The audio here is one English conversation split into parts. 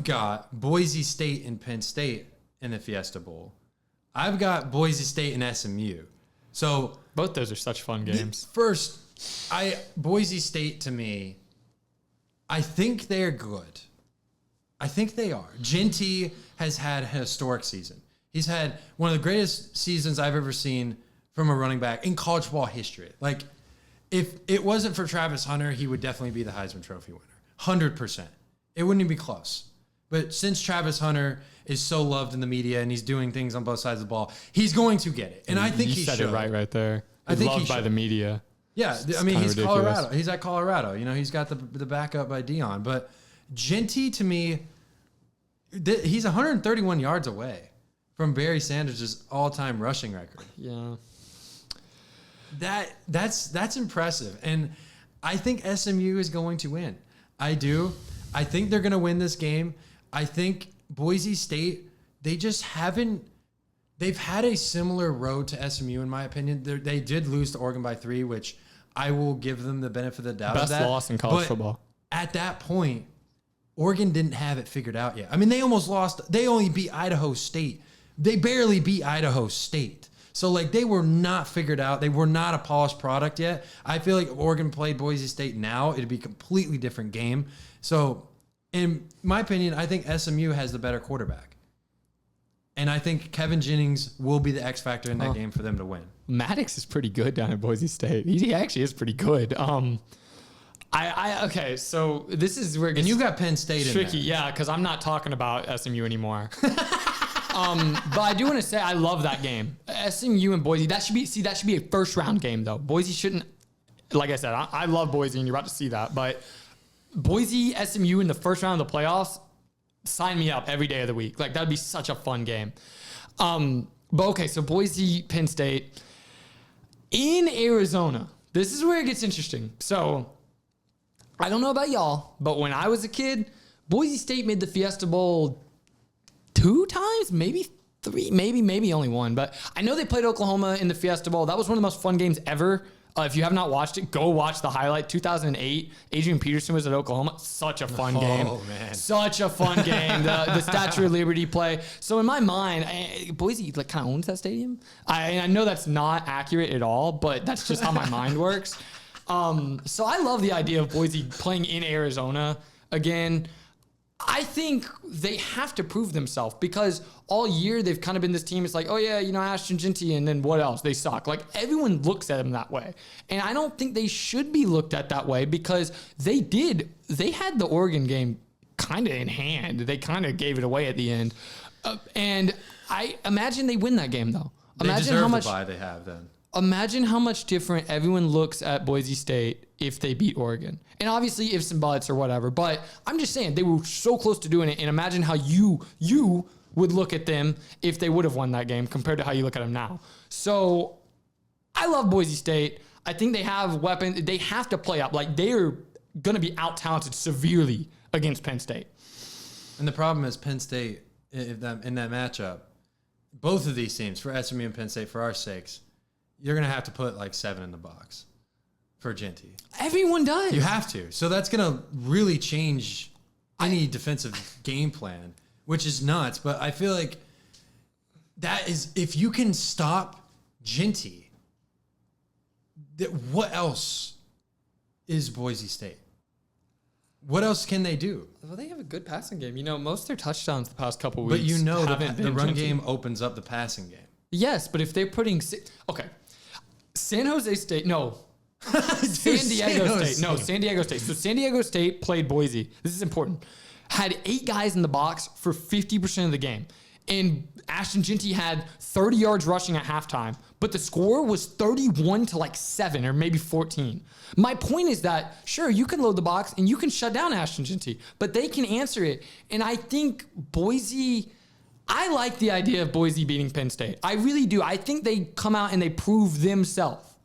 you've got Boise State and Penn State in the Fiesta Bowl. I've got Boise State and SMU. So both those are such fun games. Boise State to me, I think they're good. I think they are. Genty has had a historic season. He's had one of the greatest seasons I've ever seen from a running back in college football history. Like, if it wasn't for Travis Hunter, he would definitely be the Heisman Trophy winner. 100%. It wouldn't even be close. But since Travis Hunter is so loved in the media and he's doing things on both sides of the ball, he's going to get it. And I think he should. You said it right there. I think loved by the media. Yeah, I mean, he's ridiculous. Colorado. He's at Colorado. You know, he's got the backup by Dion. But Genty, to me, he's 131 yards away from Barry Sanders' all-time rushing record. Yeah. That's impressive. And I think SMU is going to win. I do. I think they're going to win this game. I think Boise State, they've had a similar road to SMU, in my opinion. They did lose to Oregon by 3, which I will give them the benefit of the doubt. Best loss in college football. At that point, Oregon didn't have it figured out yet. I mean, they almost lost. They only beat Idaho State. They barely beat Idaho State. So, like, they were not figured out. They were not a polished product yet. I feel like if Oregon played Boise State now, it'd be a completely different game. So, in my opinion, I think SMU has the better quarterback. And I think Kevin Jennings will be the X factor in that game for them to win. Maddox is pretty good down at Boise State. He actually is pretty good. Okay, so this is where it gets and you got Penn State tricky. in there. Yeah, because I'm not talking about SMU anymore. But I do want to say I love that game. SMU and Boise. That should be a first round game though. Boise shouldn't. Like I said, I love Boise, and you're about to see that. But Boise, SMU in the first round of the playoffs. Sign me up every day of the week. Like, that'd be such a fun game. But okay, so Boise, Penn State. In Arizona, this is where it gets interesting. So, I don't know about y'all, but when I was a kid, Boise State made the Fiesta Bowl 2 times, maybe 3, maybe only 1. But I know they played Oklahoma in the Fiesta Bowl. That was one of the most fun games ever. If you have not watched it, go watch the highlight. 2008, Adrian Peterson was at Oklahoma. Such a fun game. Oh, man. Such a fun game. The Statue of Liberty play. So in my mind, Boise kind of owns that stadium. I know that's not accurate at all, but that's just how my mind works. So I love the idea of Boise playing in Arizona again. I think they have to prove themselves because all year they've kind of been this team. It's like, oh yeah, Ashton Genty, and then what else? They suck. Like, everyone looks at them that way. And I don't think they should be looked at that way because they had the Oregon game kind of in hand. They kind of gave it away at the end. And I imagine they win that game though. Imagine how much the bye they have then. Imagine how much different everyone looks at Boise State if they beat Oregon. And obviously ifs and buts or whatever. But I'm just saying they were so close to doing it. And imagine how you would look at them if they would have won that game compared to how you look at them now. So I love Boise State. I think they have weapons. They have to play up. Like, they are going to be out-talented severely against Penn State. And the problem is Penn State, in that matchup, both of these teams, for SMU and Penn State, for our sakes, you're going to have to put like 7 in the box for Genty. Everyone does. You have to. So that's going to really change any defensive game plan, which is nuts. But I feel like that is, if you can stop Genty, what else is Boise State? What else can they do? Well, they have a good passing game. Most of their touchdowns the past couple weeks. But the run game opens up the passing game. Yes, but if they're putting... Okay. San Jose State... No. San Diego State. No, San Diego State. So San Diego State played Boise. This is important. Had 8 guys in the box for 50% of the game. And Ashton Genty had 30 yards rushing at halftime. But the score was 31 to 7 or maybe 14. My point is that, sure, you can load the box and you can shut down Ashton Genty. But they can answer it. And I think Boise... I like the idea of Boise beating Penn State. I really do. I think they come out and they prove themselves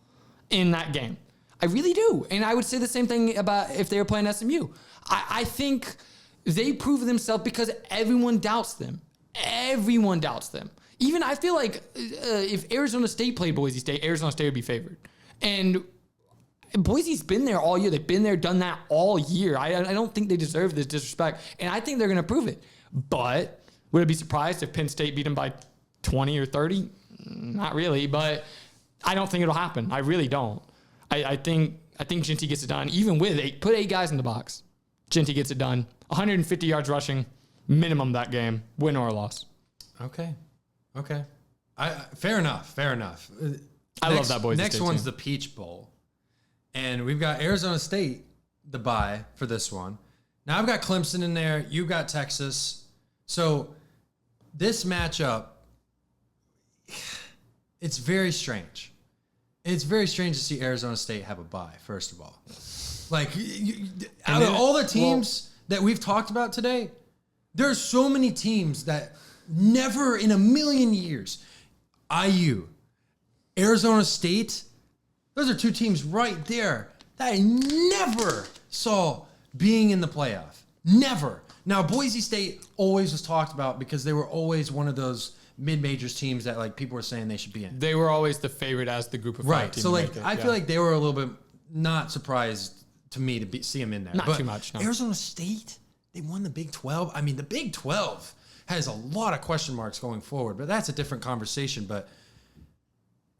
in that game. I really do. And I would say the same thing about if they were playing SMU. I think they prove themselves because everyone doubts them. Everyone doubts them. Even I feel like if Arizona State played Boise State, Arizona State would be favored. And Boise's been there all year. They've been there, done that all year. I don't think they deserve this disrespect, and I think they're going to prove it. But would I be surprised if Penn State beat them by 20 or 30? Not really, but I don't think it'll happen. I really don't. I think Ginty gets it done, even with put 8 guys in the box. Ginty gets it done. 150 yards rushing, minimum that game, win or loss. Okay. Fair enough. I love that Boise Next State one's team. the Peach Bowl. And we've got Arizona State, the bye for this one. Now I've got Clemson in there. You've got Texas. So this matchup, it's very strange. It's very strange to see Arizona State have a bye, first of all. Like, out of all the teams that we've talked about today, there's so many teams that never in a million years, IU, Arizona State, those are 2 teams right there that I never saw being in the playoff. Never. Now, Boise State always was talked about because they were always one of those mid-majors teams that like people were saying they should be in. They were always the favorite as the group of 5 Right. team So like maker. I feel like they were a little bit not surprised to me to see them in there. Not But too much, no. Arizona State, they won the Big 12. I mean, the Big 12 has a lot of question marks going forward, but that's a different conversation. But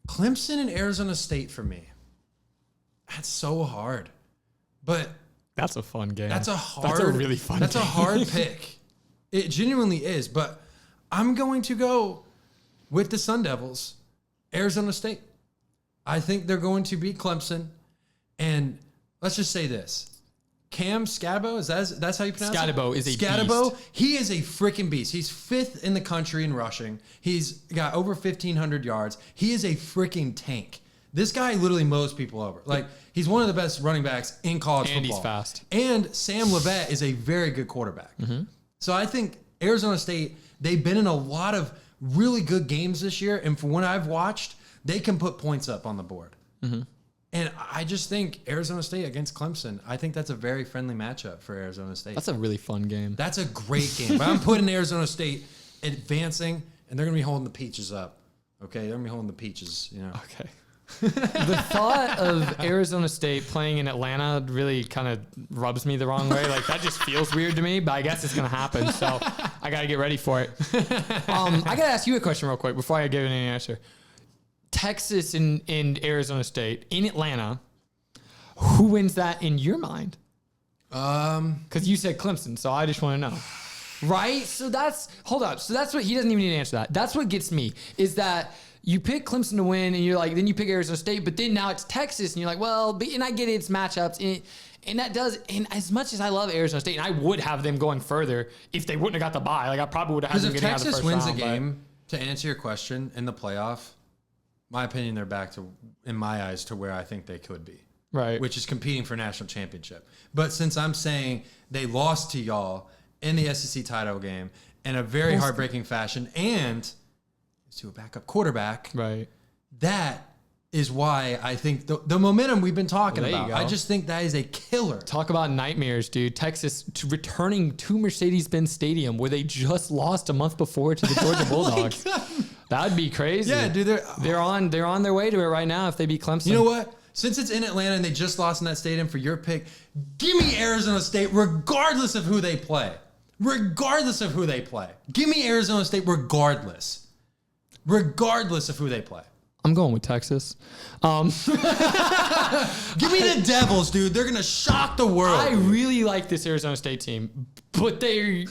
Clemson and Arizona State for me, that's so hard. But that's a fun game. that's a really fun That's game. a hard pick. It genuinely is. But I'm going to go with the Sun Devils, Arizona State. I think they're going to beat Clemson. And let's just say this. Cam Scatabo, that's how you pronounce it? Scatabo is a Scatabo, beast. he is a freaking beast. He's 5th in the country in rushing. He's got over 1,500 yards. He is a freaking tank. This guy literally mows people over. Like, he's one of the best running backs in college And football. he's fast. And Sam Levet is a very good quarterback. So I think Arizona State, they've been in a lot of really good games this year. And from what I've watched, they can put points up on the board. And I just think Arizona State against Clemson, I think that's a very friendly matchup for Arizona State. That's a really fun game. That's a great game. But I'm putting Arizona State advancing, and they're going to be holding the peaches up. Okay? They're going to be holding the peaches, you know. Okay. The thought of Arizona State playing in Atlanta really kind of rubs me the wrong way. Like, that just feels weird to me, but I guess it's going to happen. So I got to get ready for it. I got to ask you a question real quick before I give any answer. Texas and Arizona State in Atlanta, who wins that in your mind? Because you said Clemson, so I just want to know. Right? So hold up. So that's what, he doesn't even need to answer that. That's what gets me, is that you pick Clemson to win, and you're like, then you pick Arizona State, but then now it's Texas, and you're like, well, and I get it's matchups, and that does, and as much as I love Arizona State, and I would have them going further if they wouldn't have got the bye. Like, I probably would have had them Because if getting out of the Texas first wins a round, game, to answer your question, in the playoff, my opinion, they're back to, in my eyes, to where I think they could be. right? Which is competing for national championship. But since I'm saying they lost to y'all in the SEC title game in a very heartbreaking fashion and to a backup quarterback, right. that is why I think the momentum we've been talking There you about, go. I just think that is a killer. Talk about nightmares, dude. Texas returning to Mercedes-Benz Stadium where they just lost a month before to the Georgia Bulldogs. That'd be crazy. Yeah, dude. They're on their way to it right now if they beat Clemson. You know what? Since it's in Atlanta and they just lost in that stadium for your pick, give me Arizona State regardless of who they play. Regardless of who they play. Give me Arizona State regardless. Regardless of who they play. I'm going with Texas. Give me the Devils, dude. They're gonna shock the world. I really like this Arizona State team, but they're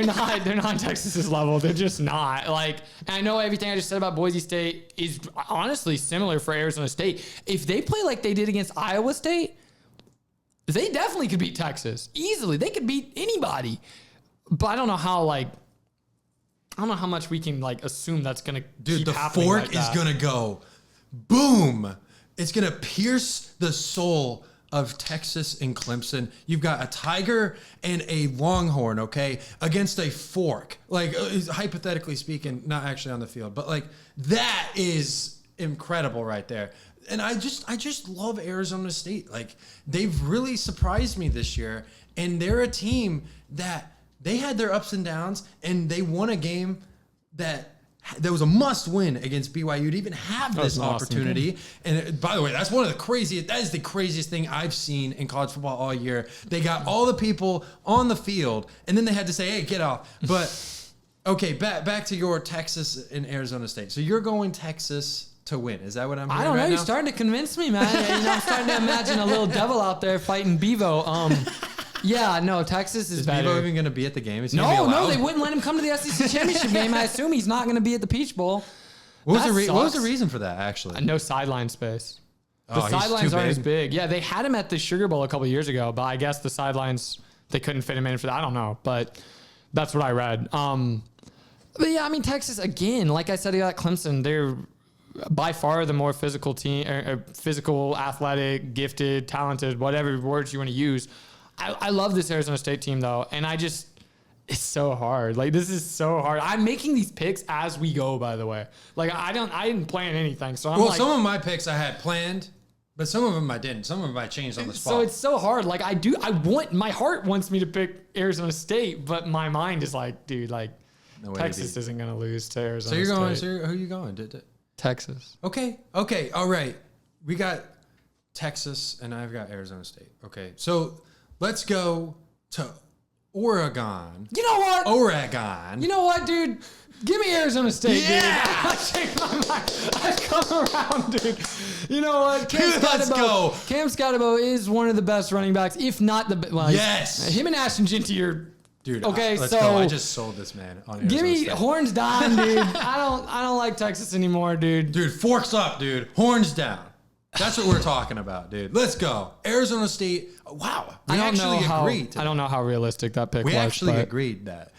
not Texas's level. They're just not. Like, and I know everything I just said about Boise State is honestly similar for Arizona State. If they play like they did against Iowa State, they definitely could beat Texas easily. They could beat anybody. But I don't know how much we can assume that's gonna keep the happening fork like is that. gonna go boom. It's gonna pierce the soul of Texas and Clemson. You've got a tiger and a longhorn, okay, against a fork. Like, hypothetically speaking, not actually on the field, but that is incredible right there. And I just love Arizona State. Like, they've really surprised me this year, and they're a team that they had their ups and downs, and they won a game that There was a must win against BYU to even have this opportunity. And by the way, that is the craziest thing I've seen in college football all year. They got all the people on the field, and then they had to say, hey, get off. But, okay, back to your Texas and Arizona State. So you're going Texas to win. Is that what I'm hearing? I don't know. Right You're now? starting to convince me, man. I'm starting to imagine a little devil out there fighting Bevo. Yeah, no, Texas is better. Bevo even going to be at the game? No, they wouldn't let him come to the SEC championship game. I assume he's not going to be at the Peach Bowl. What was the reason for that, actually? No sideline space. The he's sidelines too aren't as big? big. Yeah, they had him at the Sugar Bowl a couple years ago, but I guess the sidelines, they couldn't fit him in for that. I don't know, but that's what I read. But yeah, I mean, Texas, again, like I said, they got Clemson. They're by far the more physical team, physical, athletic, gifted, talented, whatever words you want to use. I love this Arizona State team, though, and it's so hard. Like, this is so hard. I'm making these picks as we go, by the way. Like, I didn't plan anything, so I'm some of my picks I had planned, but some of them I didn't. Some of them I changed on the spot. So it's so hard. Like, my heart wants me to pick Arizona State, but my mind is like, dude, like, no Texas isn't going to lose to Arizona State. So who are you going? Texas. Okay. All right. We got Texas, and I've got Arizona State. Okay. So let's go to Oregon. You know what? Oregon. You know what, dude? Give me Arizona State, Yeah! dude. I changed my mind. I've come around, dude. You know what? Let's go. Cam Scotabo is one of the best running backs, if not the best. Well, yes. Him and Ashton Jinty are... Dude, okay, let's so go. I just sold this man on Arizona give me State. horns down, dude. I don't like Texas anymore, dude. Dude, forks up, dude. Horns down. That's what we're talking about, dude. Let's go. Arizona State. Wow. We actually agreed. I don't know how realistic that pick was. We actually agreed that.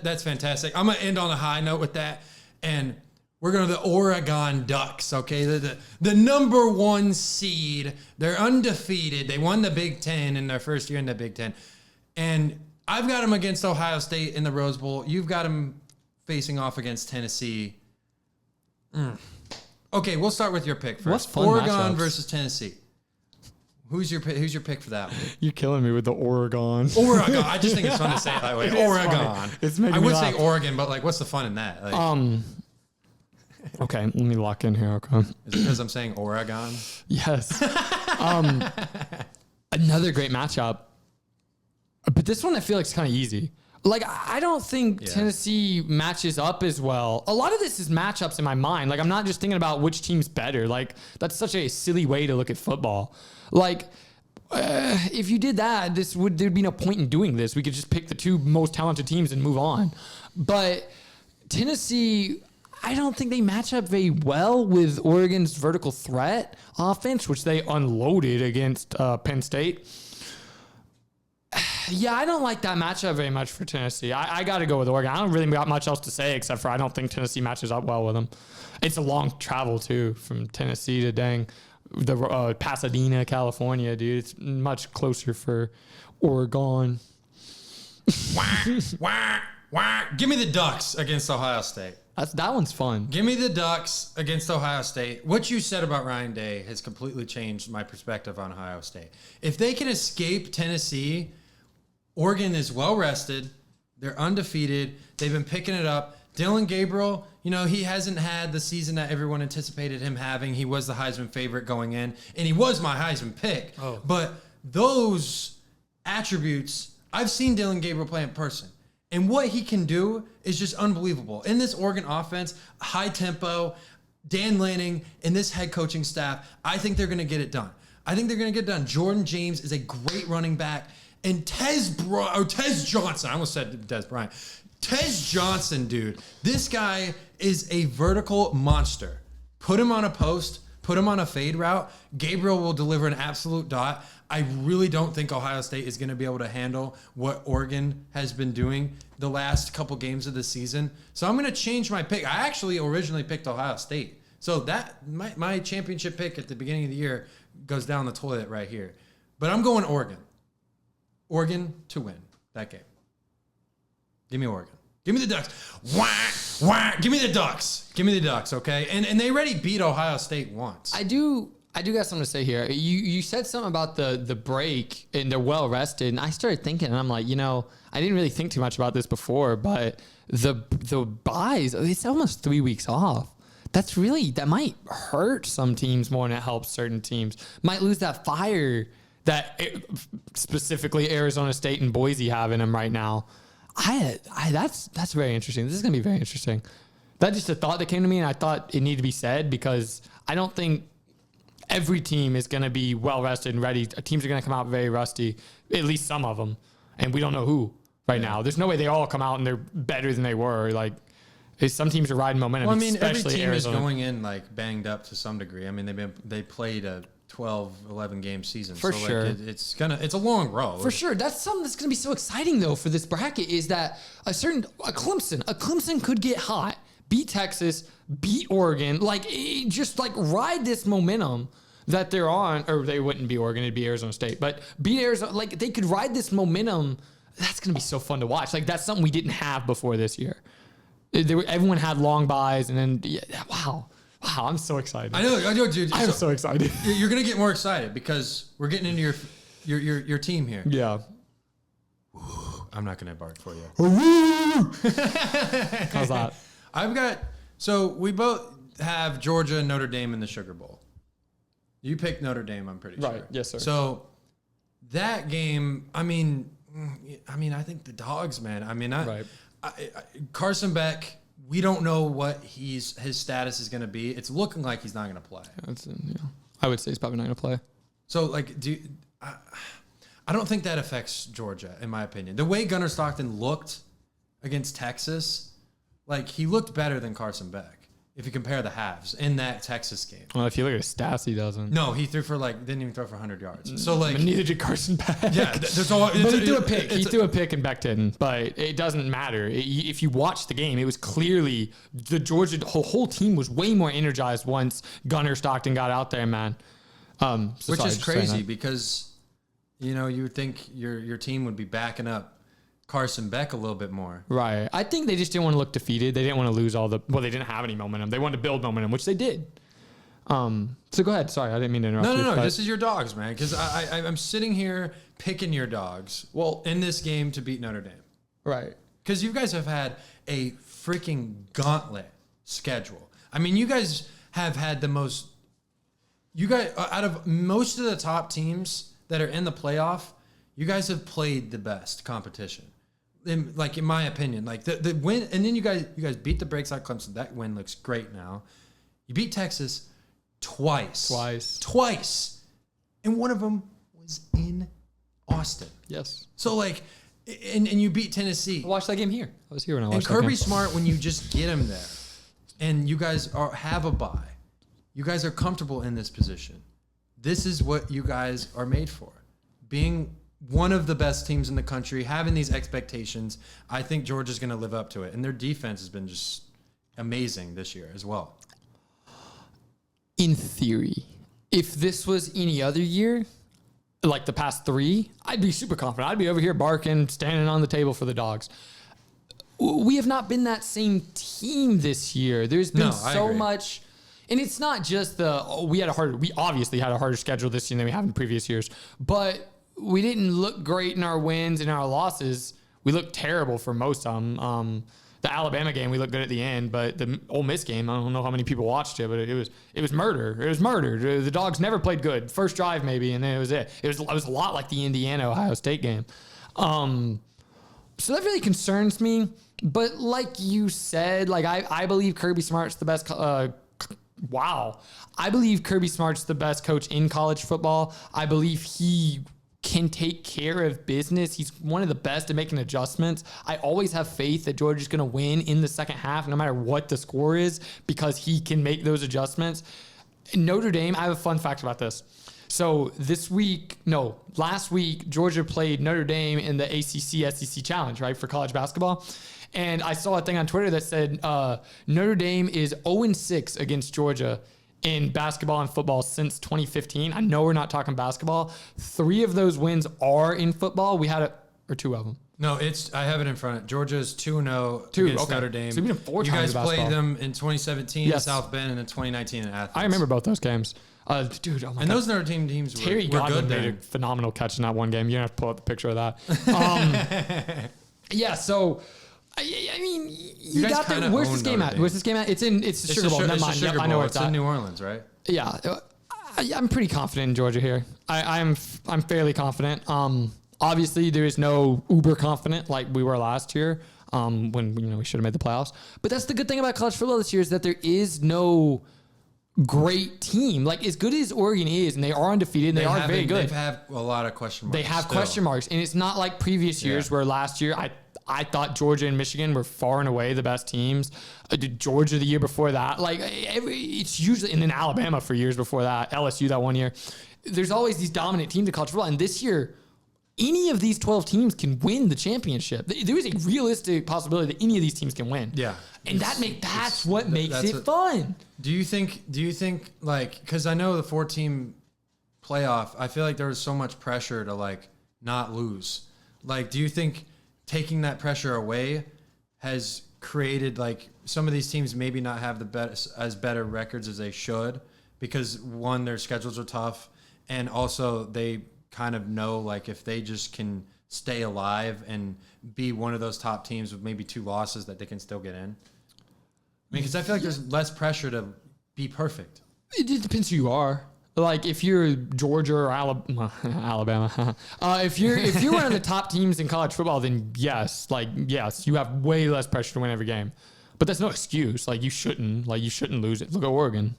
That's fantastic. I'm going to end on a high note with that. And we're going to the Oregon Ducks, okay? The number one seed. They're undefeated. They won the Big Ten in their first year in the Big Ten. And I've got them against Ohio State in the Rose Bowl. You've got them facing off against Tennessee. Okay, we'll start with your pick first. What's fun Oregon matchups? versus Tennessee. Who's your pick for that one? You're killing me with the Oregon. Oregon. I just think it's fun to say it that way. Oregon. It's making I me would laugh. say Oregon, but like, what's the fun in that? Like, Okay, let me lock in here. Okay. is it because I'm saying Oregon? Yes. Another great matchup. But this one I feel like is kind of easy. Like, I don't think Tennessee matches up as well. A lot of this is matchups in my mind. Like, I'm not just thinking about which team's better. Like, that's such a silly way to look at football. Like, if you did that, there'd be no point in doing this. We could just pick the two most talented teams and move on. But Tennessee, I don't think they match up very well with Oregon's vertical threat offense, which they unloaded against Penn State. Yeah, I don't like that matchup very much for Tennessee. I got to go with Oregon. I don't really got much else to say except for I don't think Tennessee matches up well with them. It's a long travel, too, from Tennessee to the Pasadena, California, dude. It's much closer for Oregon. Give me the Ducks against Ohio State. That one's fun. Give me the Ducks against Ohio State. What you said about Ryan Day has completely changed my perspective on Ohio State. If they can escape Tennessee, Oregon is well rested. They're undefeated. They've been picking it up. Dylan Gabriel, he hasn't had the season that everyone anticipated him having. He was the Heisman favorite going in, and he was my Heisman pick. Oh. But those attributes, I've seen Dylan Gabriel play in person. And what he can do is just unbelievable. In this Oregon offense, high tempo, Dan Lanning, and this head coaching staff, I think they're going to get it done. Jordan James is a great running back. And Tez Johnson, I almost said Des Bryant. Tez Johnson, dude, this guy is a vertical monster. Put him on a post, put him on a fade route. Gabriel will deliver an absolute dot. I really don't think Ohio State is going to be able to handle what Oregon has been doing the last couple games of the season. So I'm going to change my pick. I actually originally picked Ohio State. So that my championship pick at the beginning of the year goes down the toilet right here. But I'm going Oregon. Oregon to win that game. Give me Oregon. Give me the Ducks. Give me the Ducks. Give me the Ducks, okay? And they already beat Ohio State once. I do I do got something to say here. You said something about the break and they're well rested, and I started thinking, and I'm like, I didn't really think too much about this before, but the buys, it's almost 3 weeks off. That might hurt some teams more than it helps certain teams. Might lose that fire that specifically Arizona State and Boise have in them right now. That's very interesting. This is gonna be very interesting. That's just a thought that came to me, and I thought it needed to be said because I don't think every team is going to be well rested and ready. Teams are going to come out very rusty, at least some of them, and we don't know who right now. There's no way they all come out and they're better than they were. Like some teams are riding momentum. Well, I mean, every especially team Arizona. is going in like banged up to some degree. I mean, they played a 12, 11 game season. For sure. It's a long road. For sure. That's something that's going to be so exciting though for this bracket is that a Clemson could get hot, beat Texas, beat Oregon, just ride this momentum that they're on, or they wouldn't be Oregon, it'd be Arizona State, but beat Arizona, they could ride this momentum. That's going to be so fun to watch. That's something we didn't have before this year. Everyone had long buys, and then, wow, I'm so excited. I know, dude. I'm so excited. You're going to get more excited because we're getting into your team here. Yeah. I'm not going to bark for you. How's that? So we both have Georgia and Notre Dame in the Sugar Bowl. You picked Notre Dame, I'm pretty sure. Right, yes, sir. So that game, I mean, I think the Dogs, man. I mean, Carson Beck, we don't know what his status is going to be. It's looking like he's not going to play. I would say he's probably not going to play. So, I don't think that affects Georgia, in my opinion. The way Gunnar Stockton looked against Texas, he looked better than Carson Beck. If you compare the halves in that Texas game. Well, if you look at his stats, he doesn't. No, he threw for didn't even throw for 100 yards. So neither did Carson Beck. Yeah, but he threw a pick. He threw a pick and Beck didn't. But it doesn't matter. If you watch the game, it was clearly the Georgia whole team was way more energized once Gunnar Stockton got out there, man. Which is crazy because you would think your team would be backing up Carson Beck a little bit more. Right. I think they just didn't want to look defeated. They didn't want to lose they didn't have any momentum. They wanted to build momentum, which they did. So go ahead. Sorry, I didn't mean to interrupt you. No. This is your Dogs, man, because I'm sitting here picking your Dogs in this game to beat Notre Dame. Right. Because you guys have had a freaking gauntlet schedule. I mean, you guys have had the most... You guys, out of most of the top teams that are in the playoff, you guys have played the best competition. In my opinion, the win, and then you guys beat the brakes out Clemson. That win looks great now. You beat Texas twice, and one of them was in Austin. Yes. So and you beat Tennessee. I watched that game here. I was here when I watched and that game. Kirby Smart, when you just get him there, and you guys have a bye, you guys are comfortable in this position. This is what you guys are made for, being one of the best teams in the country, having these expectations. I think Georgia's going to live up to it. And their defense has been just amazing this year as well. In theory, if this was any other year, like the past 3, I'd be super confident. I'd be over here barking, standing on the table for the Dogs. We have not been that same team this year. There's been so much... And it's not just we obviously had a harder schedule this year than we have in previous years, but we didn't look great in our wins and our losses. We looked terrible for most of them. The Alabama game, we looked good at the end, but the Ole Miss game, I don't know how many people watched it, but it was murder. It was murder. The Dogs never played good. First drive maybe, and then it was it. It was a lot like the Indiana-Ohio State game. So that really concerns me. But like you said, I believe Kirby Smart's the best. I believe Kirby Smart's the best coach in college football. I believe he can take care of business. He's one of the best at making adjustments. I always have faith that Georgia's going to win in the second half, no matter what the score is, because he can make those adjustments. Notre Dame, I have a fun fact about this. So last week, Georgia played Notre Dame in the ACC SEC Challenge, right, for college basketball. And I saw a thing on Twitter that said Notre Dame is 0-6 against Georgia in basketball and football since 2015. I know we're not talking basketball. 3 of those wins are in football. Or 2 of them. No, I have it in front. Georgia's 2-0 against Notre Dame. So we 4 you times guys played them in 2017 in South Bend and in 2019 in Athens. I remember both those games. Dude, oh my And God. those Notre Dame teams Terry were Godwin good made then. a phenomenal catch in that one game. You're going to have to pull up the picture of that. Yeah, so, I mean, you guys got kinda there. Where's own this game Notre at? Dame. Where's this game at? It's the Sugar Bowl. Never mind. Yep, I know where it's in at. New Orleans, right? Yeah, I'm pretty confident in Georgia here. I'm fairly confident. Obviously, there is no uber confident like we were last year when we should have made the playoffs. But that's the good thing about college football this year is that there is no great team. Like as good as Oregon is, and they are undefeated, and they are very good. They've had a lot of question marks. They have still. question marks, and it's not like previous years where last year I thought Georgia and Michigan were far and away the best teams. Georgia the year before that, like it's usually, and then Alabama for years before that, LSU that one year. There's always these dominant teams in college football, and this year, any of these 12 teams can win the championship. There is a realistic possibility that any of these teams can win. Yeah, and that's what makes it fun. Do you think like, because I know the 4-team playoff, I feel like there was so much pressure to like not lose. Like, do you think taking that pressure away has created like some of these teams maybe not have the better records as they should because one, their schedules are tough, and also they kind of know like if they just can stay alive and be one of those top teams with maybe 2 losses that they can still get in? I mean, because I feel like there's less pressure to be perfect. It just depends who you are. Like if you're Georgia or Alabama, if you're one of the top teams in college football, then yes, you have way less pressure to win every game. But that's no excuse. Like you shouldn't lose it. Look at Oregon.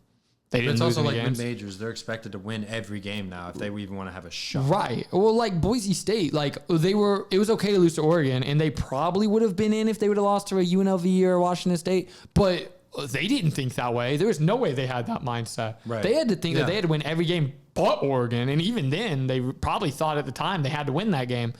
They didn't It's lose also any like games. mid-majors. They're expected to win every game now if they even want to have a shot. Right. Well, like Boise State, like it was okay to lose to Oregon, and they probably would have been in if they would have lost to a UNLV or Washington State. But they didn't think that way. There was no way they had that mindset. Right. They had to think that they had to win every game but Oregon, and even then, they probably thought at the time they had to win that game.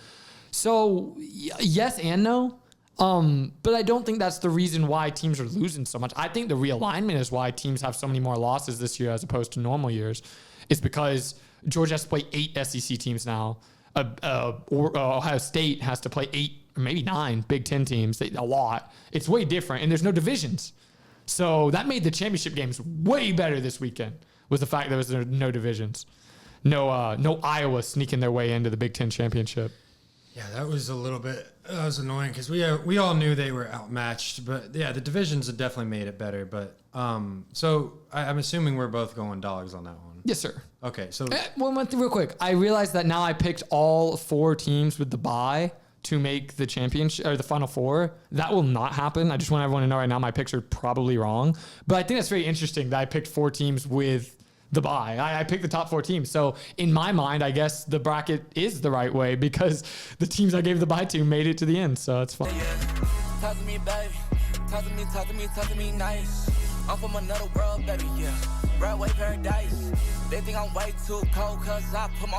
So yes and no. But I don't think that's the reason why teams are losing so much. I think the realignment is why teams have so many more losses this year as opposed to normal years. It's because Georgia has to play 8 SEC teams now. Ohio State has to play 8 or maybe 9 Big Ten teams. A lot. It's way different, and there's no divisions. So that made the championship games way better this weekend with the fact there was no divisions. No Iowa sneaking their way into the Big Ten championship. Yeah, that was annoying because we all knew they were outmatched. But yeah, the divisions have definitely made it better. But so I'm assuming we're both going dogs on that one. Yes, sir. Okay, so One thing real quick. I realized that now I picked all 4 teams with the bye to make the championship or the Final Four. That will not happen. I just want everyone to know right now my picks are probably wrong. But I think that's very interesting that I picked 4 teams with the bye. I picked the top 4 teams. So in my mind, I guess the bracket is the right way because the teams I gave the bye to made it to the end. So it's fun. Talk to me, baby. Talk to me nice. I'm from another world, baby, yeah. Right way paradise. They think I'm way too cold cause I put my